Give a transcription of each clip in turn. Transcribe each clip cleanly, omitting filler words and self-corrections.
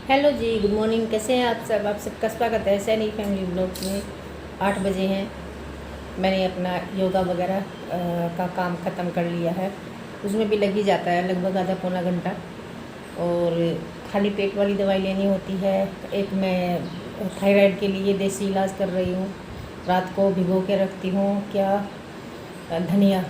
Hello जी, good morning. कैसे हैं आप सबका स्वागत है सैनिक फैमिली ब्लॉग में। 8 बजे हैं। मैंने अपना योगा वगैरह का काम ख़त्म कर लिया है। उसमें भी लग ही जाता है लगभग आधा पौना घंटा। और खाली पेट वाली दवाई लेनी होती है। एक मैं थायराइड के लिए देसी इलाज कर रही हूँ। रात को भिगो के रखती हूँ क्या धनिया,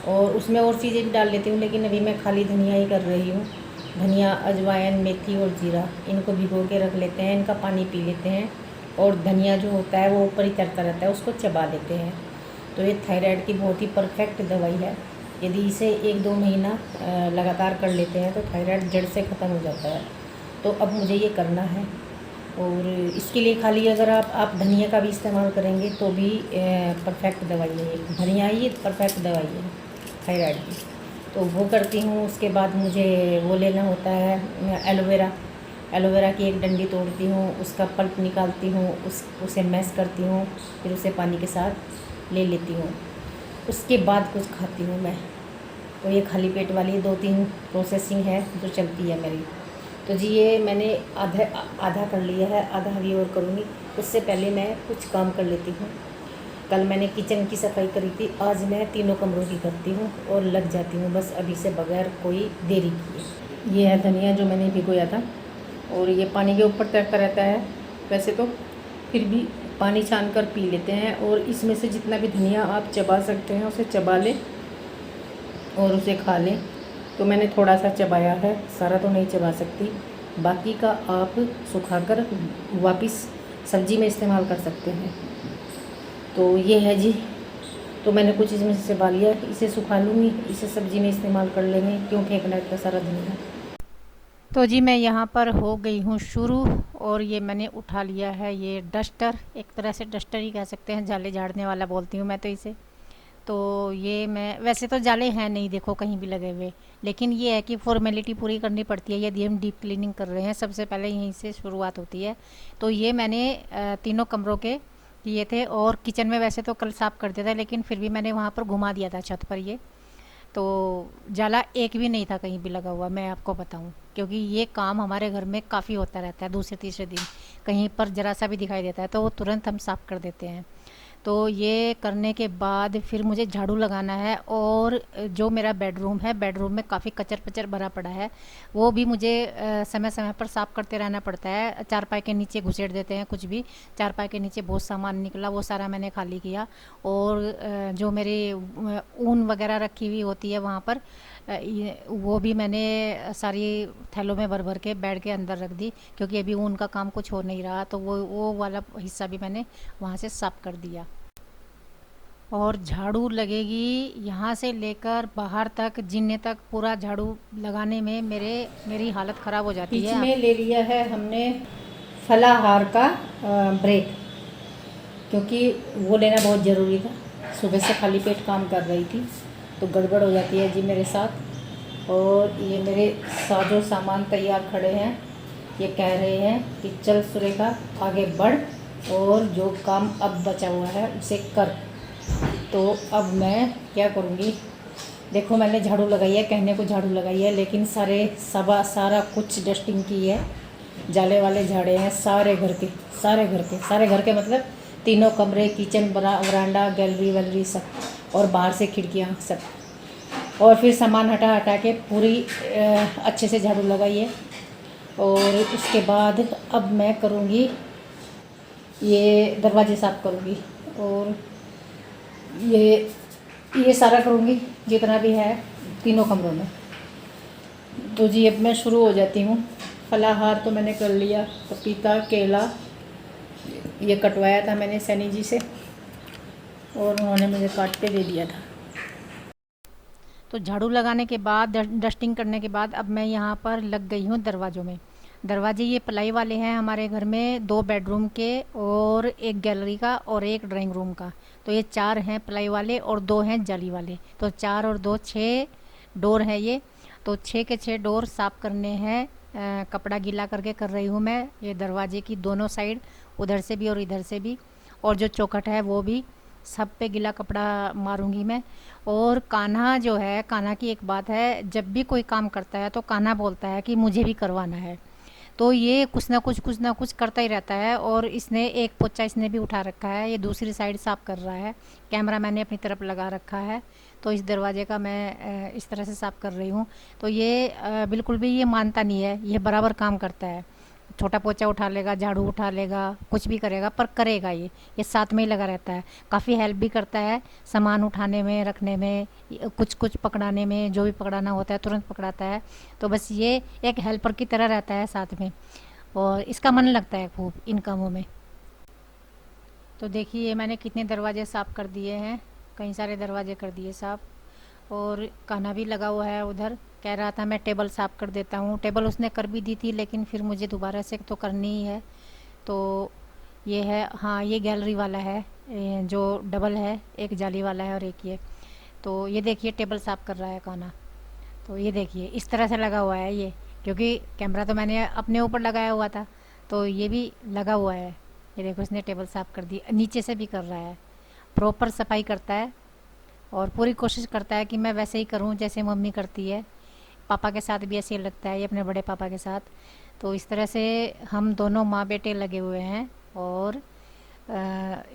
और उसमें और चीज़ें भी डाल लेती हूँ, लेकिन अभी मैं खाली धनिया ही कर रही हूँ। धनिया, अजवाइन, मेथी और जीरा, इनको भिगो के रख लेते हैं, इनका पानी पी लेते हैं। और धनिया जो होता है वो ऊपर ही तैरता रहता है, उसको चबा लेते हैं। तो ये थायराइड की बहुत ही परफेक्ट दवाई है। यदि इसे 1-2 महीना लगातार कर लेते हैं तो थायराइड जड़ से ख़त्म हो जाता है। तो अब मुझे ये करना है। और इसके लिए खाली अगर आप धनिया का भी इस्तेमाल करेंगे तो भी परफेक्ट दवाई है। ये धनिया ही परफेक्ट दवाई है थायराइड की। तो वो करती हूँ। उसके बाद मुझे वो लेना होता है एलोवेरा। एलोवेरा की एक डंडी तोड़ती हूँ, उसका पल्प निकालती हूँ, उसे मैश करती हूँ, फिर उसे पानी के साथ ले लेती हूँ। उसके बाद कुछ खाती हूँ मैं। तो ये खाली पेट वाली 2-3 प्रोसेसिंग है जो चलती है मेरी। तो जी ये मैंने आधा आधा कर लिया है, आधा अभी और करूँगी। उससे पहले मैं कुछ काम कर लेती हूँ। कल मैंने किचन की सफाई करी थी, आज मैं तीनों कमरों की करती हूँ और लग जाती हूँ बस अभी से बगैर कोई देरी किए। ये है धनिया जो मैंने भिगोया था, और ये पानी के ऊपर तैरता रहता है वैसे तो, फिर भी पानी छान कर पी लेते हैं। और इसमें से जितना भी धनिया आप चबा सकते हैं उसे चबा लें और उसे खा लें। तो मैंने थोड़ा सा चबाया है, सारा तो नहीं चबा सकती। बाकी का आप सुखाकर वापस सब्ज़ी में इस्तेमाल कर सकते हैं। तो ये है जी। तो मैंने कुछ इसमें से चबा लिया, इसे सुखा लूँगी, इसे सब्ज़ी में इस्तेमाल कर लेंगे, क्यों फेंकना इतना सारा धनिया। तो जी मैं यहाँ पर हो गई हूँ शुरू। और ये मैंने उठा लिया है ये डस्टर, एक तरह से डस्टर ही कह सकते हैं, जाले झाड़ने वाला बोलती हूँ मैं तो इसे। तो ये मैं वैसे तो जाले हैं नहीं, देखो कहीं भी लगे हुए, लेकिन ये है कि फॉर्मेलिटी पूरी करनी पड़ती है यदि हम डीप क्लीनिंग कर रहे हैं, सबसे पहले यहीं से शुरुआत होती है। तो ये मैंने तीनों कमरों के किए थे। और किचन में वैसे तो कल साफ़ कर दिया था, लेकिन फिर भी मैंने वहाँ पर घुमा दिया था छत पर ये। तो जाला एक भी नहीं था कहीं भी लगा हुआ, मैं आपको बताऊं, क्योंकि ये काम हमारे घर में काफ़ी होता रहता है। दूसरे तीसरे दिन कहीं पर ज़रा सा भी दिखाई देता है तो वो तुरंत हम साफ़ कर देते हैं। तो ये करने के बाद फिर मुझे झाड़ू लगाना है। और जो मेरा बेडरूम है, बेडरूम में काफ़ी कचर पचर भरा पड़ा है, वो भी मुझे समय समय पर साफ़ करते रहना पड़ता है। चारपाई के नीचे घुसेड़ देते हैं कुछ भी, चारपाई के नीचे बहुत सामान निकला, वो सारा मैंने खाली किया। और जो मेरी ऊन वगैरह रखी हुई होती है वहाँ पर, वो भी मैंने सारी थैलों में भर भर के बेड के अंदर रख दी, क्योंकि अभी ऊन का काम कुछ हो नहीं रहा। तो वो वाला हिस्सा भी मैंने वहाँ से साफ़ कर दिया। और झाड़ू लगेगी यहाँ से लेकर बाहर तक, जीने तक, पूरा झाड़ू लगाने में मेरी हालत ख़राब हो जाती है। बीच में ले लिया है हमने फलाहार का ब्रेक, क्योंकि वो लेना बहुत ज़रूरी था। सुबह से खाली पेट काम कर रही थी तो गड़बड़ हो जाती है जी मेरे साथ। और ये मेरे साजो सामान तैयार खड़े हैं, ये कह रहे हैं कि चल सुरेखा आगे बढ़ और जो काम अब बचा हुआ है उसे कर। तो अब मैं क्या करूँगी, देखो मैंने झाड़ू लगाई है, कहने को झाड़ू लगाई है, लेकिन सारा कुछ डस्टिंग की है। जाले वाले झाड़े हैं सारे घर के मतलब तीनों कमरे, किचन, वरांडा, गैलरी वैलरी सब, और बाहर से खिड़कियाँ सब। और फिर सामान हटा हटा के पूरी अच्छे से झाड़ू लगाई है। और उसके बाद अब मैं करूँगी ये दरवाजे साफ़ करूँगी। और ये सारा करूँगी जितना भी है तीनों कमरों में। तो जी अब मैं शुरू हो जाती हूँ। फलाहार तो मैंने कर लिया, पपीता, केला ये कटवाया था मैंने सैनी जी से, और उन्होंने मुझे काट के दे दिया था। तो झाड़ू लगाने के बाद, डस्टिंग करने के बाद, अब मैं यहाँ पर लग गई हूँ दरवाज़ों में। दरवाजे ये प्लाई वाले हैं हमारे घर में, 2 बेडरूम के और एक गैलरी का और एक ड्राइंग रूम का। तो ये 4 हैं प्लाई वाले और 2 हैं जाली वाले। तो 4 और 2 6 डोर हैं ये। तो 6 के 6 डोर साफ़ करने हैं। कपड़ा गीला करके कर रही हूँ मैं ये दरवाजे की दोनों साइड, उधर से भी और इधर से भी। और जो चौखट है वो भी, सब पे गीला कपड़ा मारूंगी मैं। और कान्हा जो है, कान्हा की एक बात है, जब भी कोई काम करता है तो कान्हा बोलता है कि मुझे भी करवाना है। तो ये कुछ ना कुछ करता ही रहता है। और इसने एक पोछा इसने भी उठा रखा है, ये दूसरी साइड साफ़ कर रहा है। कैमरा मैंने अपनी तरफ लगा रखा है, तो इस दरवाजे का मैं इस तरह से साफ़ कर रही हूँ। तो ये बिल्कुल भी ये मानता नहीं है, ये बराबर काम करता है। छोटा पोछा उठा लेगा, झाड़ू उठा लेगा, कुछ भी करेगा, पर करेगा ये साथ में ही लगा रहता है। काफ़ी हेल्प भी करता है सामान उठाने में, रखने में, कुछ कुछ पकड़ाने में, जो भी पकड़ाना होता है तुरंत पकड़ाता है। तो बस ये एक हेल्पर की तरह रहता है साथ में, और इसका मन लगता है खूब इन कामों में। तो देखिए मैंने कितने दरवाजे साफ़ कर दिए हैं, कई सारे दरवाजे कर दिए साफ़। और कान्हा भी लगा हुआ है उधर, कह रहा था मैं टेबल साफ़ कर देता हूँ। टेबल उसने कर भी दी थी, लेकिन फिर मुझे दोबारा से तो करनी ही है। तो ये है, हाँ ये गैलरी वाला है, जो डबल है, एक जाली वाला है और एक ये। तो ये देखिए टेबल साफ़ कर रहा है कान्हा। तो ये देखिए इस तरह से लगा हुआ है ये, क्योंकि कैमरा तो मैंने अपने ऊपर लगाया हुआ था, तो ये भी लगा हुआ है। ये देखो इसने टेबल साफ़ कर दी, नीचे से भी कर रहा है, प्रॉपर सफाई करता है। और पूरी कोशिश करता है कि मैं वैसे ही करूं जैसे मम्मी करती है। पापा के साथ भी ऐसे ही लगता है, ये अपने बड़े पापा के साथ। तो इस तरह से हम दोनों माँ बेटे लगे हुए हैं। और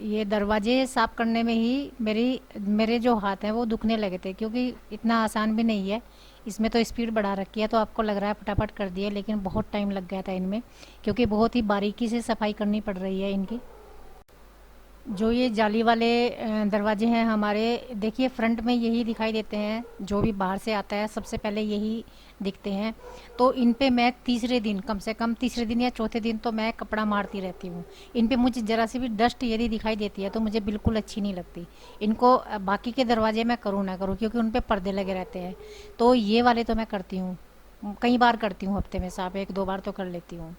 ये दरवाजे साफ़ करने में ही मेरे जो हाथ हैं वो दुखने लगे थे, क्योंकि इतना आसान भी नहीं है। इसमें तो स्पीड बढ़ा रखी है, तो आपको लग रहा है फटाफट कर दिए, लेकिन बहुत टाइम लग गया था इनमें, क्योंकि बहुत ही बारीकी से सफाई करनी पड़ रही है इनकी। जो ये जाली वाले दरवाजे हैं हमारे, देखिए फ्रंट में यही दिखाई देते हैं, जो भी बाहर से आता है सबसे पहले यही दिखते हैं। तो इन पे मैं तीसरे दिन, कम से कम तीसरे दिन या चौथे दिन तो मैं कपड़ा मारती रहती हूँ। इन पे मुझे ज़रा सी भी डस्ट यदि दिखाई देती है तो मुझे बिल्कुल अच्छी नहीं लगती। इनको बाकी के दरवाजे मैं करूँ ना करूँ, क्योंकि उन पर पर्दे लगे रहते हैं। तो ये वाले तो मैं करती हूँ, कई बार करती हूँ, हफ्ते में साफ एक दो बार तो कर लेती हूँ।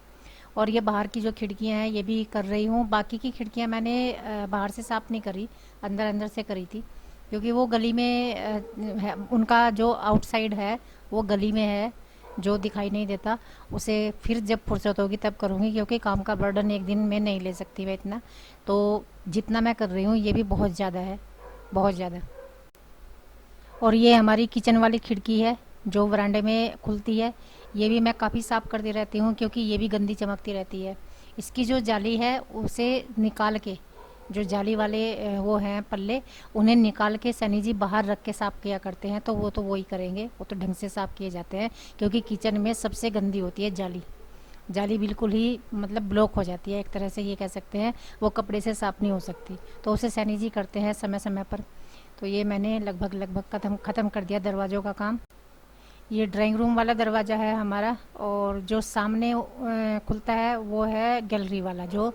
और ये बाहर की जो खिड़कियां हैं ये भी कर रही हूँ। बाकी की खिड़कियां मैंने बाहर से साफ़ नहीं करी, अंदर अंदर से करी थी, क्योंकि वो गली में है, उनका जो आउटसाइड है वो गली में है, जो दिखाई नहीं देता। उसे फिर जब फुर्सत होगी तब करूँगी, क्योंकि काम का बर्डन एक दिन में नहीं ले सकती मैं इतना। तो जितना मैं कर रही हूँ ये भी बहुत ज़्यादा है, बहुत ज़्यादा। और ये हमारी किचन वाली खिड़की है जो वरांडे में खुलती है, ये भी मैं काफ़ी साफ़ करती रहती हूँ, क्योंकि ये भी गंदी चमकती रहती है। इसकी जो जाली है उसे निकाल के, जो जाली वाले वो हैं पल्ले, उन्हें निकाल के सनी जी बाहर रख के साफ़ किया करते हैं। तो वो ही करेंगे, वो तो ढंग से साफ़ किए जाते हैं, क्योंकि किचन में सबसे गंदी होती है जाली। जाली बिल्कुल ही मतलब ब्लॉक हो जाती है, एक तरह से ये कह सकते हैं, वो कपड़े से साफ़ नहीं हो सकती। तो उसे सैनी जी करते हैं समय समय पर। तो ये मैंने लगभग ख़त्म कर दिया दरवाज़ों का काम। ये ड्राइंग रूम वाला दरवाज़ा है हमारा, और जो सामने खुलता है वो है गैलरी वाला, जो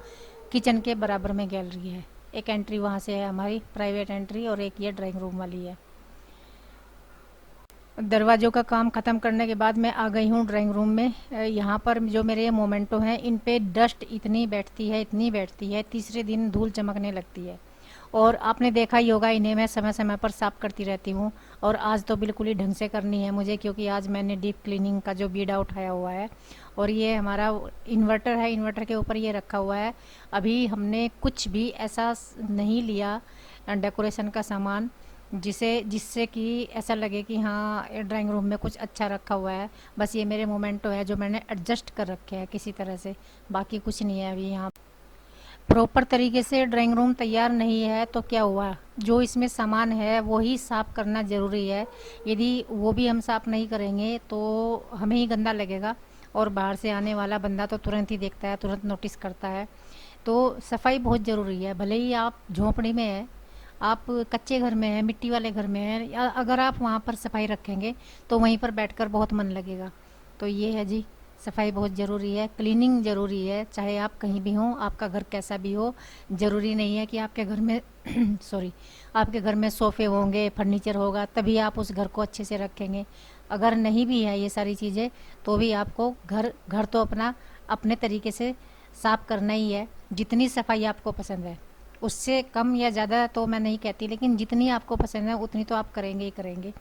किचन के बराबर में गैलरी है। एक एंट्री वहाँ से है हमारी प्राइवेट एंट्री, और एक ये ड्राइंग रूम वाली है। दरवाज़ों का काम ख़त्म करने के बाद मैं आ गई हूँ ड्राइंग रूम में। यहाँ पर जो मेरे ये मोमेंटो हैं इन पे डस्ट इतनी बैठती है, इतनी बैठती है, तीसरे दिन धूल चमकने लगती है। और आपने देखा ही होगा, इन्हें मैं समय समय पर साफ़ करती रहती हूँ। और आज तो बिल्कुल ही ढंग से करनी है मुझे, क्योंकि आज मैंने डीप क्लीनिंग का जो बीड़ा उठाया हुआ है। और ये हमारा इन्वर्टर है, इन्वर्टर के ऊपर ये रखा हुआ है। अभी हमने कुछ भी ऐसा नहीं लिया डेकोरेशन का सामान जिससे कि ऐसा लगे कि हाँ ड्राइंग रूम में कुछ अच्छा रखा हुआ है। बस ये मेरे मोमेंटो है जो मैंने एडजस्ट कर रखे हैं किसी तरह से, बाकी कुछ नहीं है अभी यहाँ। प्रॉपर तरीके से ड्राइंग रूम तैयार नहीं है तो क्या हुआ, जो इसमें सामान है वो ही साफ़ करना ज़रूरी है। यदि वो भी हम साफ़ नहीं करेंगे तो हमें ही गंदा लगेगा, और बाहर से आने वाला बंदा तो तुरंत ही देखता है, तुरंत नोटिस करता है। तो सफाई बहुत ज़रूरी है, भले ही आप झोंपड़ी में हैं, आप कच्चे घर में हैं, मिट्टी वाले घर में हैं, या अगर आप वहाँ पर सफाई रखेंगे तो वहीं पर बैठकर बहुत मन लगेगा। तो ये है जी, सफाई बहुत ज़रूरी है, क्लीनिंग ज़रूरी है, चाहे आप कहीं भी हों, आपका घर कैसा भी हो। ज़रूरी नहीं है कि आपके घर में सॉरी, आपके घर में सोफ़े होंगे, फर्नीचर होगा तभी आप उस घर को अच्छे से रखेंगे। अगर नहीं भी है ये सारी चीज़ें तो भी आपको घर घर तो अपना अपने तरीके से साफ़ करना ही है। जितनी सफाई आपको पसंद है, उससे कम या ज़्यादा तो मैं नहीं कहती, लेकिन जितनी आपको पसंद है उतनी तो आप करेंगे ही करेंगे।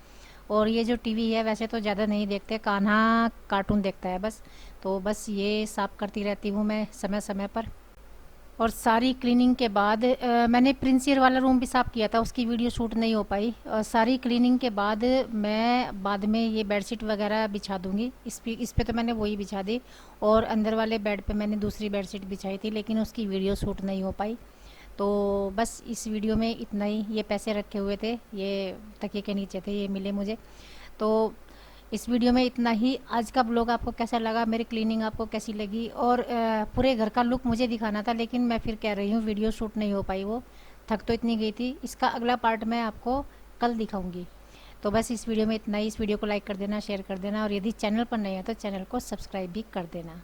और ये जो टीवी है वैसे तो ज़्यादा नहीं देखते, कान्हा कार्टून देखता है बस। तो बस ये साफ़ करती रहती हूँ मैं समय समय पर। और सारी क्लीनिंग के बाद मैंने प्रिंसियर वाला रूम भी साफ़ किया था, उसकी वीडियो शूट नहीं हो पाई। और सारी क्लीनिंग के बाद मैं बाद में ये बेडशीट वगैरह बिछा दूंगी। इस पे तो मैंने वही बिछा दी, और अंदर वाले बेड पे मैंने दूसरी बेडशीट बिछाई थी, लेकिन उसकी वीडियो शूट नहीं हो पाई। तो बस इस वीडियो में इतना ही। ये पैसे रखे हुए थे, ये तकिए के नीचे थे, ये मिले मुझे। तो इस वीडियो में इतना ही। आज का ब्लॉग आपको कैसा लगा, मेरी क्लीनिंग आपको कैसी लगी, और पूरे घर का लुक मुझे दिखाना था, लेकिन मैं फिर कह रही हूँ वीडियो शूट नहीं हो पाई, वो थक तो इतनी गई थी। इसका अगला पार्ट मैं आपको कल दिखाऊंगी। तो बस इस वीडियो में इतना ही। इस वीडियो को लाइक कर देना, शेयर कर देना, और यदि चैनल पर नए हैं तो चैनल को सब्सक्राइब भी कर देना।